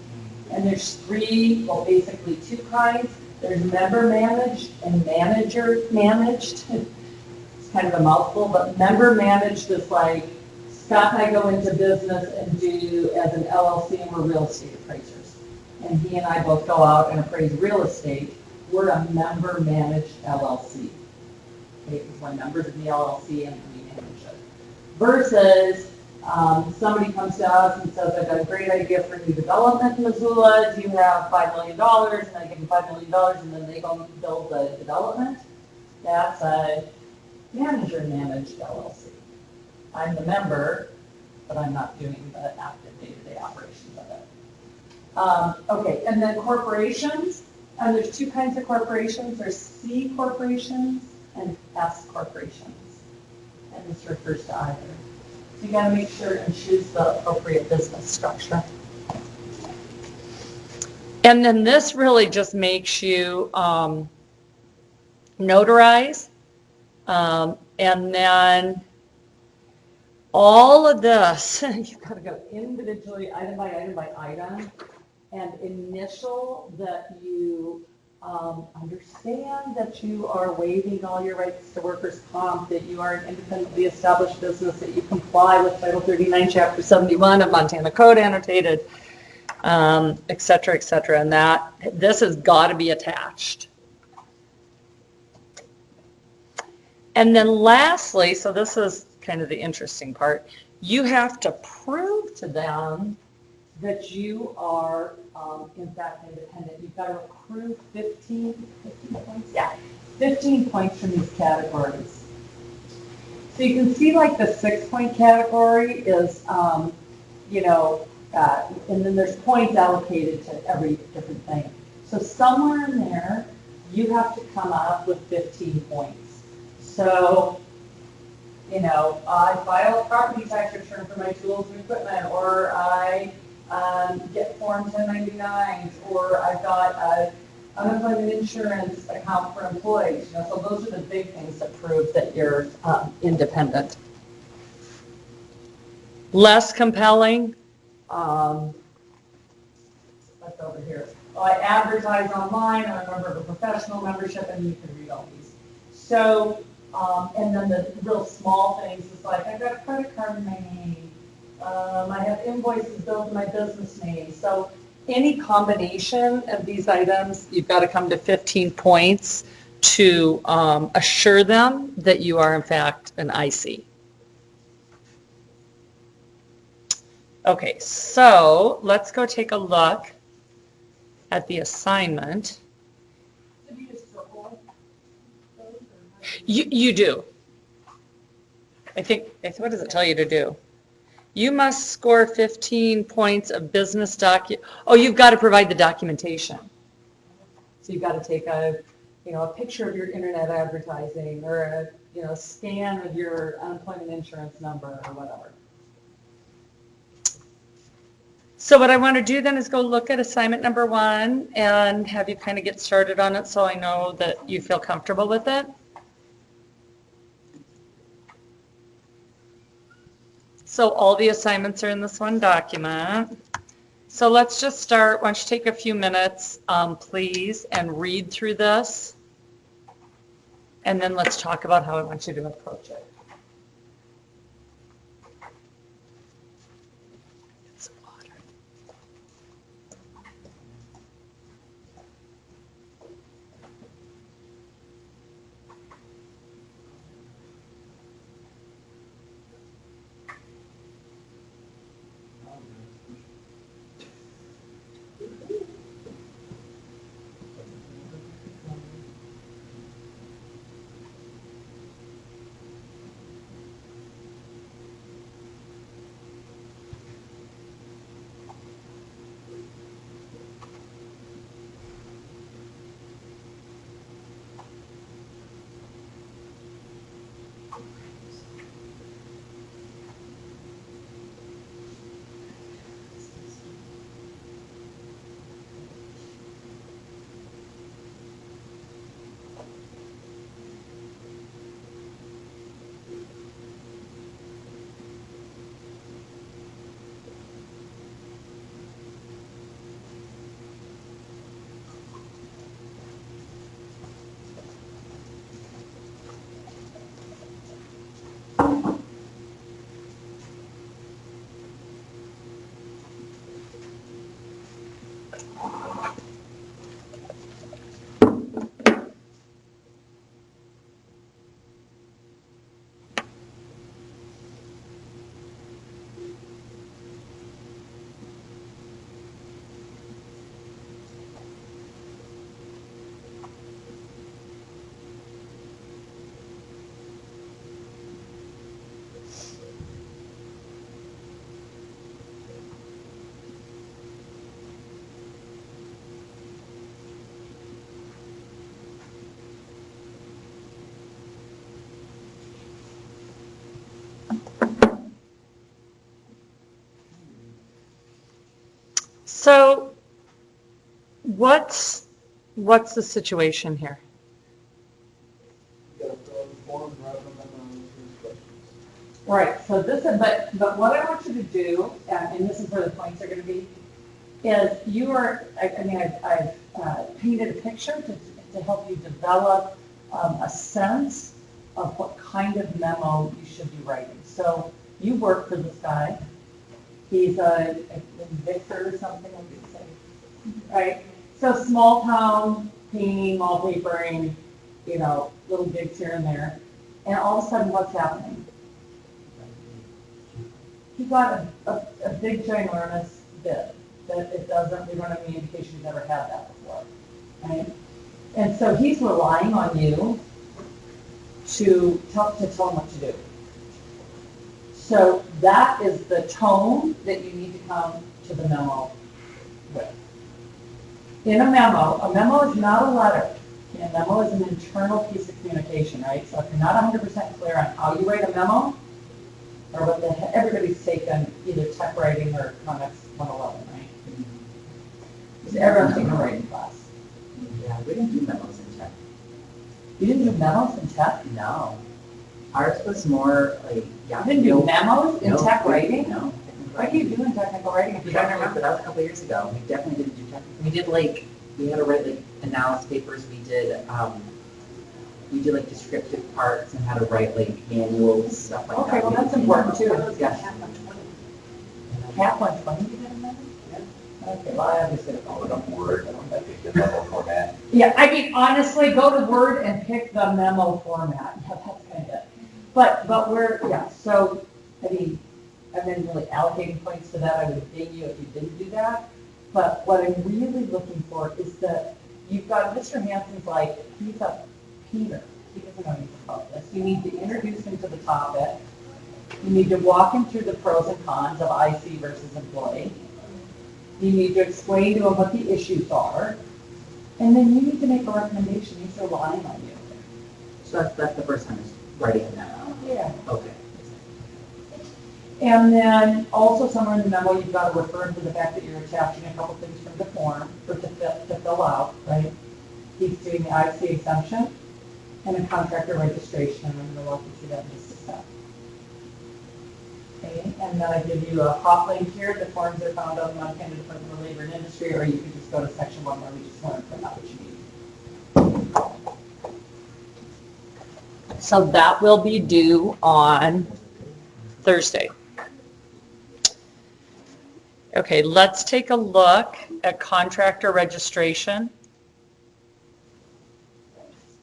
Speaker 1: And there's basically 2 kinds. There's member managed and manager managed. It's kind of a mouthful, but member managed is like Scott and I go into business and do as an LLC, and we're real estate appraisers. And he and I both go out and appraise real estate. We're a member managed LLC. okay, because when members of the LLC and we manage it. Versus, somebody comes to us and says, I've got a great idea for new development in Missoula, do you have $5 million? And I give them $5 million and then they go build the development. That's a manager-managed LLC. I'm the member, but I'm not doing the active day-to-day operations of it. Okay, and then corporations, and there's two kinds of corporations. There's C corporations and S corporations. And this refers to either. So you gotta make sure and choose the appropriate business structure. And then this really just makes you notarize. And then all of this, you've got to go individually, item by item, and initial that you understand that you are waiving all your rights to workers' comp, that you are an independently established business, that you comply with Title 39, Chapter 71 of Montana Code annotated, et cetera, and that this has got to be attached. And then lastly, so this is kind of the interesting part, you have to prove to them that you are, in fact, independent. You've got to accrue 15 points? Yeah, 15 points from these categories. So you can see like the 6-point category is, and then there's points allocated to every different thing. So somewhere in there, you have to come up with 15 points. So, I file a property tax return for my tools and equipment, or I get Form 1099s, or I've got an unemployment insurance account for employees. So those are the big things that prove that you're independent. Less compelling. That's over here. Well, I advertise online, I'm a member of a professional membership, and you can read all these. So, and then the real small things is like, I've got a credit card in my name. I have invoices billed in my business name. So any combination of these items, you've got to come to 15 points to assure them that you are in fact an IC. Okay, so let's go take a look at the assignment. You do. I think, what does it tell you to do? You must score 15 points of business you've got to provide the documentation. So you've got to take a picture of your internet advertising, or a scan of your unemployment insurance number or whatever. So what I want to do then is go look at assignment number 1 and have you kind of get started on it so I know that you feel comfortable with it. So all the assignments are in this one document. So let's just start. Why don't you take a few minutes, please, and read through this. And then let's talk about how I want you to approach it. So what's the situation here?
Speaker 2: You gotta fill out the form and write them and answer questions.
Speaker 1: Right, so this is, but what I want you to do, and this is where the points are gonna be, is you are, I mean, I've painted a picture to help you develop a sense of what kind of memo you should be writing. So you work for this guy, he's a Victor or something, like you say, right? So small town, painting, wallpapering, you know, little gigs here and there, and all of a sudden, what's happening? He got a big ginormous bid that we don't have any indication he's ever had that before, right? And so he's relying on you to tell him what to do. So that is the tone that you need to come to the memo with. In a memo is not a letter. A memo is an internal piece of communication, right? So if you're not 100% clear on how you write a memo, or what everybody's taken either tech writing or Comics 111, right? Because everyone's taking a writing class.
Speaker 3: Yeah, we didn't do memos in tech.
Speaker 1: You didn't do memos in tech?
Speaker 3: No. Ours was more like, yeah.
Speaker 1: You didn't do memos in
Speaker 3: no,
Speaker 1: tech writing?
Speaker 3: No.
Speaker 1: What do you do in technical writing if you don't remember?
Speaker 3: That was a couple years ago. We definitely didn't do tech. We did like, we had to write like analysis papers. We did like descriptive parts and how to write like manuals, stuff like that.
Speaker 1: Okay, well that's important too.
Speaker 3: Yeah.
Speaker 1: Cap 120 you did in that? Okay, well I obviously don't
Speaker 8: Put up Word, I think the level format.
Speaker 1: Yeah, I mean, honestly, go to Word and pick the memo format. Yeah, that's kind of it. But yeah, so, I mean, I've been really allocating points to that. I would ding you if you didn't do that. But what I'm really looking for is that you've got Mr. Hansen's like, he's a Peter. He doesn't know anything about this. You need to introduce him to the topic. You need to walk him through the pros and cons of IC versus employee. You need to explain to him what the issues are. And then you need to make a recommendation. He's relying on you.
Speaker 3: So that's the first time is writing a memo.
Speaker 1: Yeah.
Speaker 3: Okay.
Speaker 1: And then also somewhere in the memo, you've got to refer to the fact that you're attaching a couple things from the form to fill out, right? He's doing the IC exemption and a contractor registration. I'm going to walk you through that in just a sec. Okay, and then I give you a hot link here. The forms are found on the Montana Department of Labor and Industry, or you can just go to section 1 where we just learned from that what you need. So that will be due on Thursday. Okay, let's take a look at contractor registration.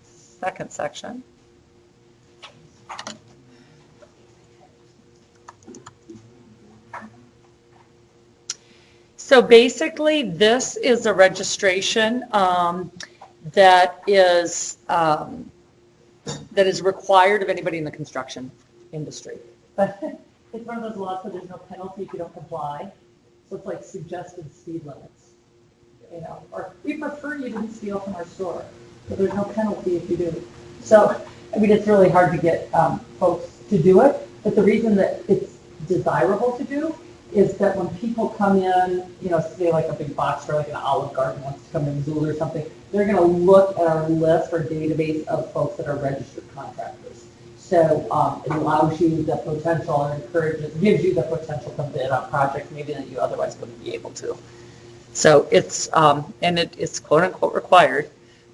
Speaker 1: Second section. So basically, this is a registration that is required of anybody in the construction industry. But it's one of those laws where there's no penalty if you don't comply. So it's like suggested speed limits, you know, or we prefer you didn't steal from our store, but there's no penalty if you do. So, I mean, it's really hard to get folks to do it, but the reason that it's desirable to do is that when people come in, you know, say like a big box store, like an Olive Garden wants to come in Zool or something, they're going to look at our list or database of folks that are registered contractors. So it allows you the potential or gives you the potential to bid on projects maybe that you otherwise wouldn't be able to. So it's, and it's quote unquote required.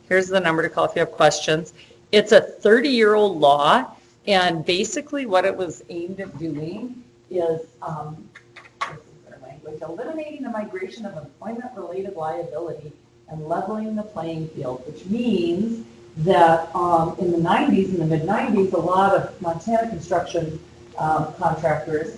Speaker 1: Here's the number to call if you have questions. It's a 30-year-old law, and basically what it was aimed at doing is, this is their language, eliminating the migration of employment-related liability and leveling the playing field, which means that in the 90s, in the mid-90s, a lot of Montana construction contractors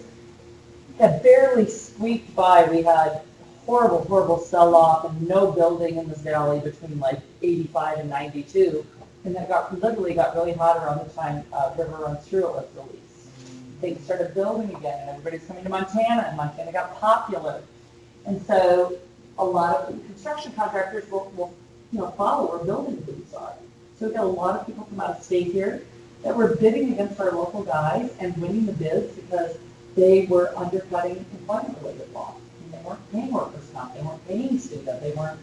Speaker 1: had barely squeaked by. We had horrible, horrible sell-off and no building in this valley between like 85 and 92. And that literally got really hot around the time River Runs Through It was released. Things started building again, and everybody's coming to Montana, and Montana got popular. And so a lot of construction contractors will follow where building booths are. So we've got a lot of people from out of state here that were bidding against our local guys and winning the bids because they were undercutting employment-related law. And they weren't paying workers' comp, they weren't paying student, they weren't,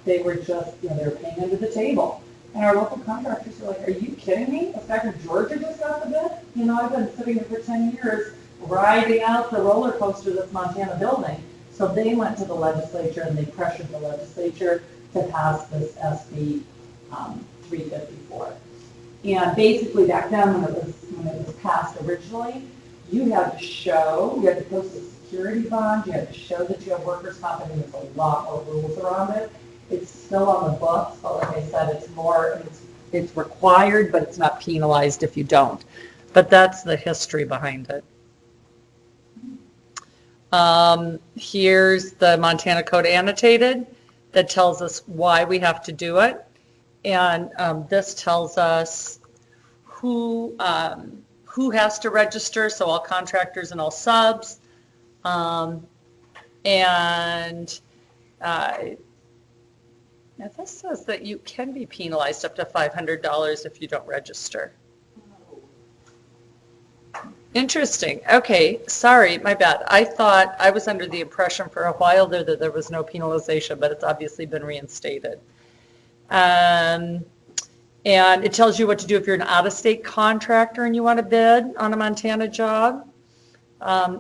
Speaker 1: they were just, they were paying under the table. And our local contractors were like, are you kidding me? The fact that Georgia just got the bid? I've been sitting here for 10 years riding out the roller coaster that's Montana building. So they went to the legislature and they pressured the legislature to pass this SB 354. And basically back then when it was passed originally, you had to post a security bond, you had to show that you have workers' comp, and there's a lot more rules around it. It's still on the books, but like I said, it's required, but it's not penalized if you don't. But that's the history behind it. Here's the Montana Code annotated that tells us why we have to do it. And this tells us who has to register, so all contractors and all subs. Now this says that you can be penalized up to $500 if you don't register. Interesting. Okay, sorry, my bad. I thought I was under the impression for a while there that there was no penalization, but it's obviously been reinstated. And it tells you what to do if you're an out-of-state contractor and you want to bid on a Montana job.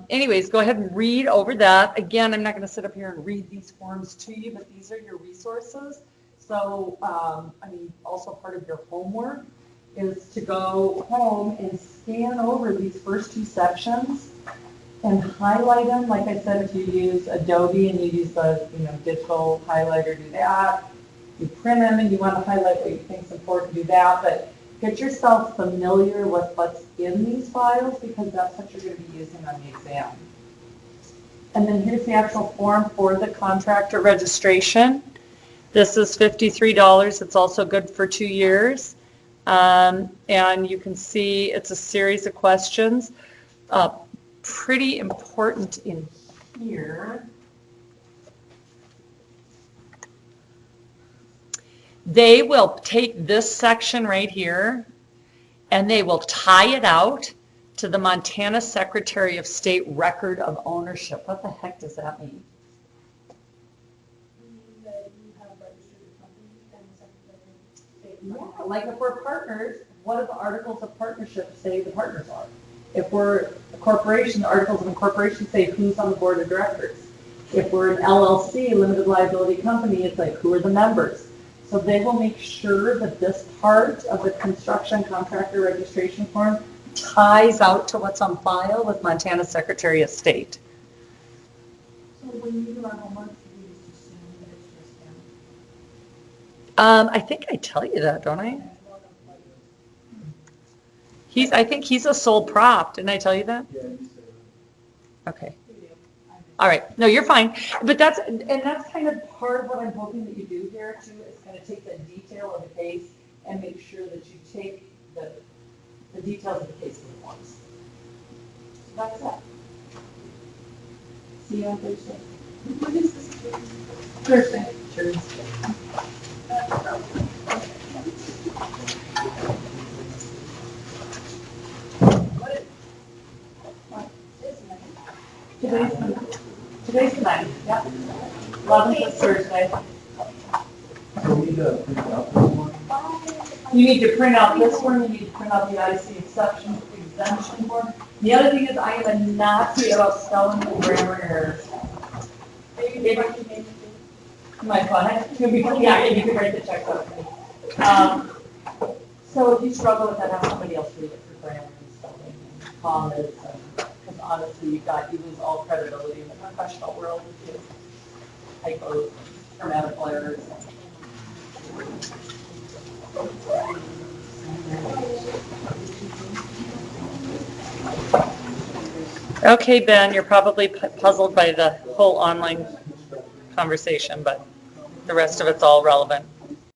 Speaker 1: Anyways, go ahead and read over that. Again, I'm not going to sit up here and read these forms to you, but these are your resources. So, also part of your homework is to go home and scan over these first two sections and highlight them. Like I said, if you use Adobe and you use the digital highlighter, do that. You print them and you want to highlight what you think is important, do that. But get yourself familiar with what's in these files because that's what you're going to be using on the exam. And then here's the actual form for the contractor registration. This is $53. It's also good for 2 years. And you can see it's a series of questions. Pretty important in here. They will take this section right here and they will tie it out to the Montana Secretary of State Record of Ownership. What the heck does that mean?
Speaker 4: That you have registered a company and the Secretary of State.
Speaker 1: Yeah, like if we're partners, what do the articles of partnership say the partners are? If we're a corporation, the articles of incorporation say who's on the board of directors. If we're an LLC, limited liability company, it's like who are the members. So they will make sure that this part of the construction contractor registration form ties out to what's on file with Montana Secretary of State.
Speaker 4: So when you do our homework, we just assume that it's just them.
Speaker 1: I think I tell you that, don't I? I think he's a sole prop. Didn't I tell you that?
Speaker 2: Yeah, you said that.
Speaker 1: Okay. All right. No, you're fine. But that's kind of part of what I'm hoping that you do here too, is kind of take the detail of the case and make sure that you take the details of the case to the forms. So that's that. See you on Thursday.
Speaker 6: What is this?
Speaker 1: Thursday. Sure. Today's the 9th, yeah. 11th is Thursday.
Speaker 2: So we need to print out this one.
Speaker 1: You need to print out this one, you need to print out the IC exemption form. The other thing is I am a Nazi about spelling and grammar errors. My fun, yeah, you can write the check out for me. So if you struggle with that, have somebody else read it for grammar and spelling and commas. Because honestly, you lose all credibility in the professional world if you typos, grammatical errors. Okay, Ben, you're probably puzzled by the whole online conversation, but the rest of it's all relevant.